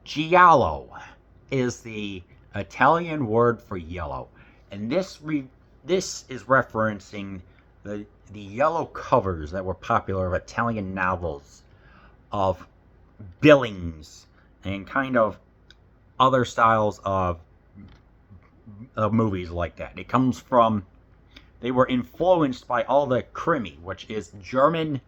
Giallo is the Italian word for yellow, and this is referencing the yellow covers that were popular of Italian novels of billings and kind of other styles of movies like that. It comes from they were influenced by all the Krimi, which is German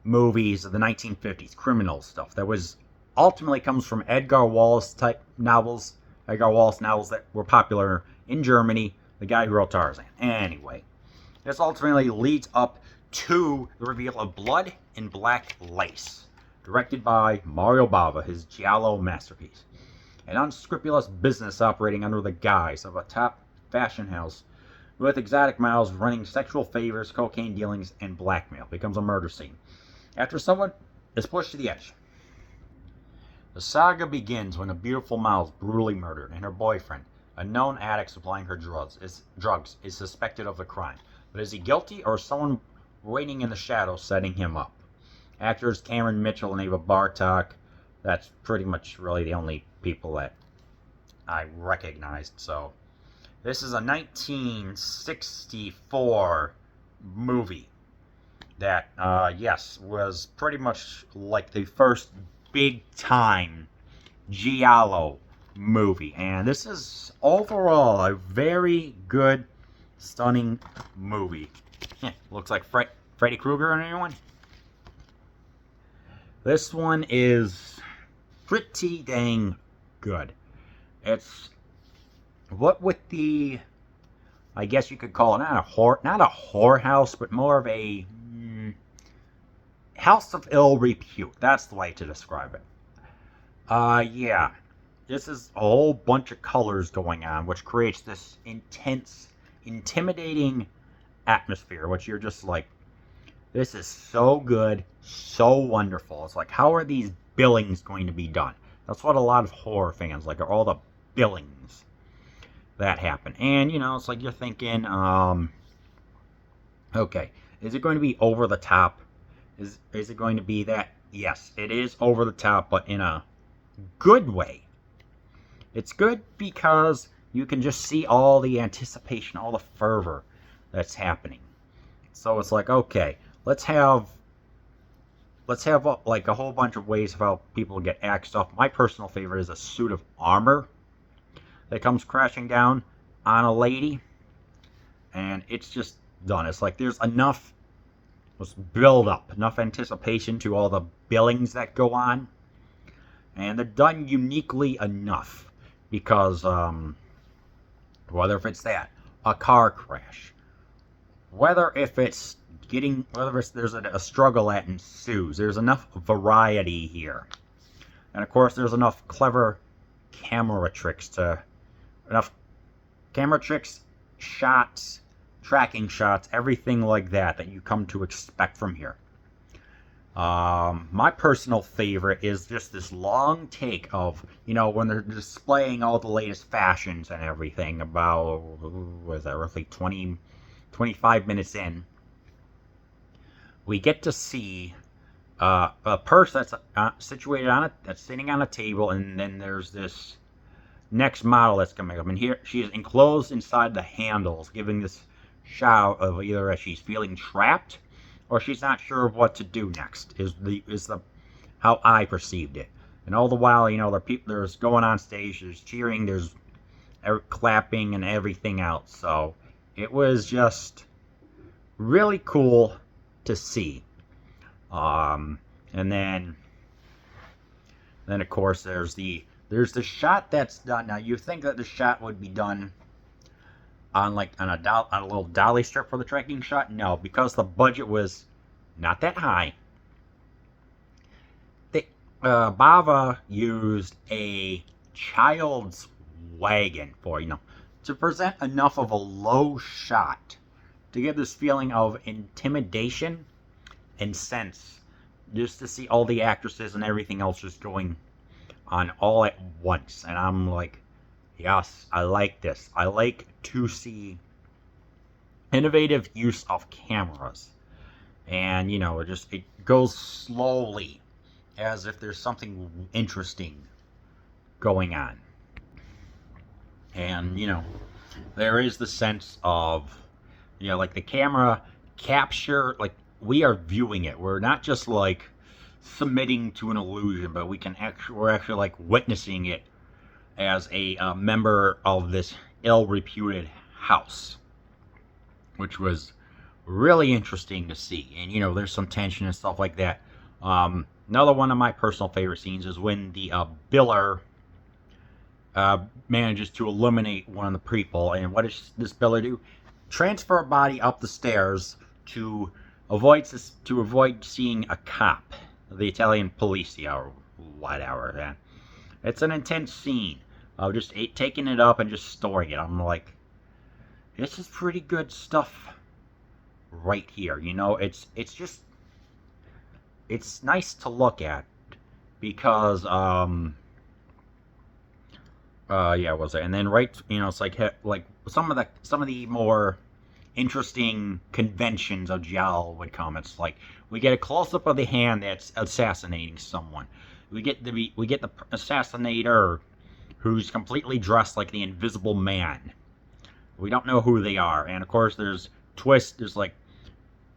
movies of the 1950s, criminal stuff. That was ultimately comes from Edgar Wallace type novels, Edgar Wallace novels that were popular in Germany, the guy who wrote Tarzan. Anyway, this ultimately leads up to the reveal of Blood and Black Lace, directed by Mario Bava, his giallo masterpiece. An unscrupulous business operating under the guise of a top fashion house with exotic models running sexual favors, cocaine dealings, and blackmail becomes a murder scene after someone is pushed to the edge. The saga begins when a beautiful model is brutally murdered and her boyfriend, a known addict supplying her drugs, is suspected of the crime. But is he guilty or is someone waiting in the shadows setting him up? Actors Cameron Mitchell and Ava Bartok, that's pretty much really the only people that I recognized. So this is a 1964 movie that, yes, was pretty much like the first big time giallo movie. And this is overall a very good, stunning movie. Looks like Freddy Krueger on anyone? This one is pretty dang good. It's what with the, I guess you could call it not a whorehouse, but more of a house of ill repute. That's the way to describe it. Yeah. This is a whole bunch of colors going on, which creates this intense, intimidating atmosphere, which you're just like, this is so good, so wonderful. It's like, how are these billings going to be done? That's what a lot of horror fans like, are all the billings that happen. And, it's like you're thinking, okay, is it going to be over the top? Is it going to be that? Yes, it is over the top, but in a good way. It's good because you can just see all the anticipation, all the fervor that's happening. So it's like, okay, let's have like a whole bunch of ways of how people get axed off. My personal favorite is a suit of armor that comes crashing down on a lady, and it's just done. It's like there's enough build up, enough anticipation to all the billings that go on, and they're done uniquely enough because whether if it's that a car crash, whether it's there's a struggle that ensues, there's enough variety here, and of course there's enough clever camera tricks, shots, tracking shots, everything like that you come to expect from here. My personal favorite is just this long take of, when they're displaying all the latest fashions and everything, about, was that roughly 25 minutes in, we get to see a purse that's that's sitting on a table, and then there's this next model that's coming up, and here she is enclosed inside the handles, giving this shot of either as she's feeling trapped or she's not sure of what to do next. Is the how I perceived it, and all the while, there's going on stage, there's cheering, there's clapping, and everything else. So it was just really cool to see. And then of course there's the shot that's done. Now you think that the shot would be done on a little dolly strip for the tracking shot? No, because the budget was not that high. Bava used a child's wagon to present enough of a low shot to give this feeling of intimidation and sense, just to see all the actresses and everything else just going on all at once. And I'm like, yes, I like this. I like to see innovative use of cameras. And, it goes slowly, as if there's something interesting going on. And, there is the sense of, like the camera capture, like we are viewing it. We're not just like submitting to an illusion, but we're actually like witnessing it as a member of this ill-reputed house, which was really interesting to see. And there's some tension and stuff like that. Another one of my personal favorite scenes is when the biller manages to eliminate one of the people. And what does this biller do? Transfer a body up the stairs to avoid seeing a cop, the Italian policia or whatever. It's an intense scene of just taking it up and just storing it. I'm like, this is pretty good stuff right here. It's nice to look at because was it? And then it's like some of the more interesting conventions of giallo would come. It's like we get a close up of the hand that's assassinating someone. We get the assassinator who's completely dressed like the Invisible Man. We don't know who they are, and of course there's twist. There's like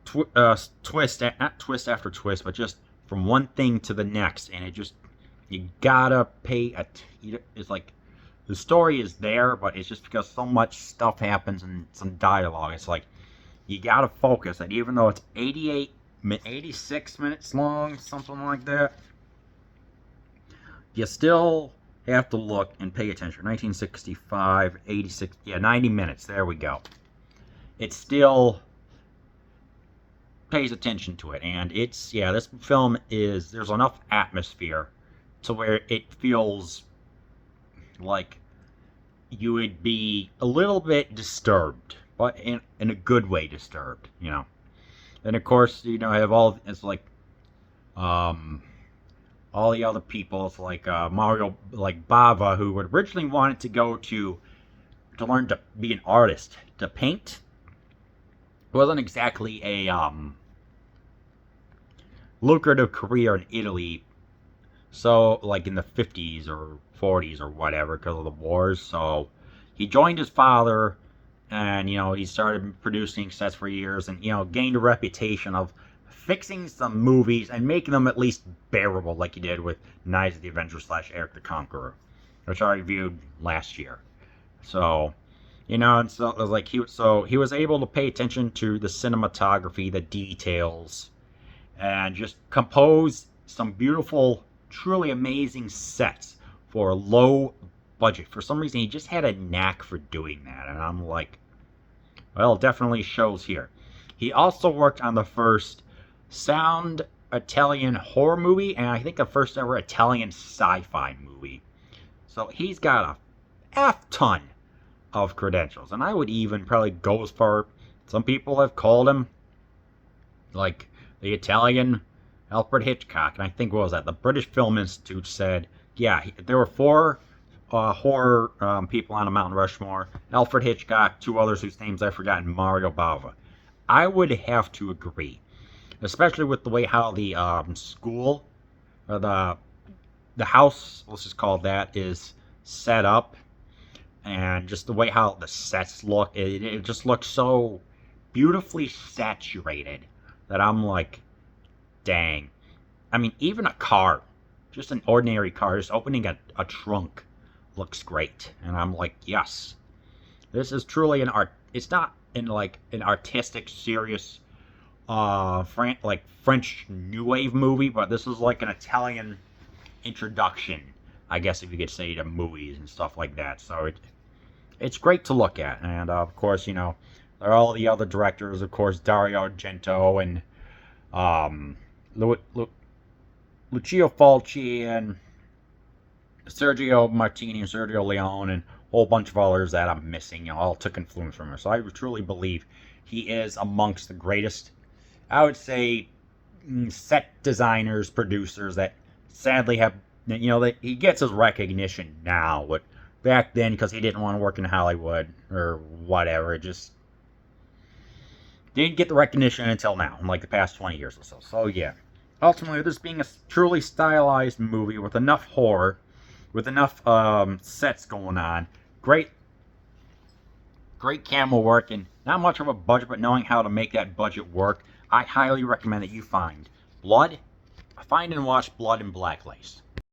twist, not twist after twist, but just from one thing to the next, and you gotta pay it's like the story is there, but it's just because so much stuff happens and some dialogue. It's like you gotta focus, and even though it's 86 minutes long, something like that, you still have to look and pay attention. 1965, 86, 90 minutes. There we go. It still pays attention to it, and this film there's enough atmosphere to where it feels like you would be a little bit disturbed, but in a good way disturbed, And of course, I have it's like all the other people. It's like Mario, like Bava, who originally wanted to go to learn to be an artist, to paint. It wasn't exactly a lucrative career in Italy. So, like in the 50s or 40s or whatever, because of the wars. So, he joined his father, and, he started producing sets for years, and, gained a reputation of fixing some movies and making them at least bearable, like he did with Knights of the Avengers / Eric the Conqueror, which I reviewed last year. So, and so it was like he was able to pay attention to the cinematography, the details, and just compose some beautiful, truly amazing sets for a low budget. For some reason, he just had a knack for doing that, and I'm like, well, it definitely shows here. He also worked on the first sound Italian horror movie, and I think the first ever Italian sci-fi movie. So he's got a F-ton of credentials, and I would even probably go as far. Some people have called him like the Italian Alfred Hitchcock, and I think, what was that? The British Film Institute said, there were 4 horror people on a Mount Rushmore. Alfred Hitchcock, 2 others whose names I've forgotten, Mario Bava. I would have to agree, especially with the way how the school, or the house, let's just call it that, is set up, and just the way how the sets look. It just looks so beautifully saturated that I'm like, dang. I mean, even a car, just an ordinary car, just opening a trunk looks great. And I'm like, yes. This is truly an art. It's not in like an artistic, serious, French New Wave movie, but this is like an Italian introduction, I guess, if you could say, to movies and stuff like that. So it's great to look at. And of course, there are all the other directors, of course, Dario Argento and Lucio Fulci and Sergio Martini and Sergio Leone and a whole bunch of others that I'm missing, all took influence from him. So I truly believe he is amongst the greatest, I would say, set designers, producers that sadly have, he gets his recognition now, but back then, because he didn't want to work in Hollywood or whatever, it just didn't get the recognition until now, in like the past 20 years or so. So yeah, ultimately, this being a truly stylized movie with enough horror with enough sets going on, great camera work, and not much of a budget, but knowing how to make that budget work, I highly recommend that you find and watch Blood and Black Lace.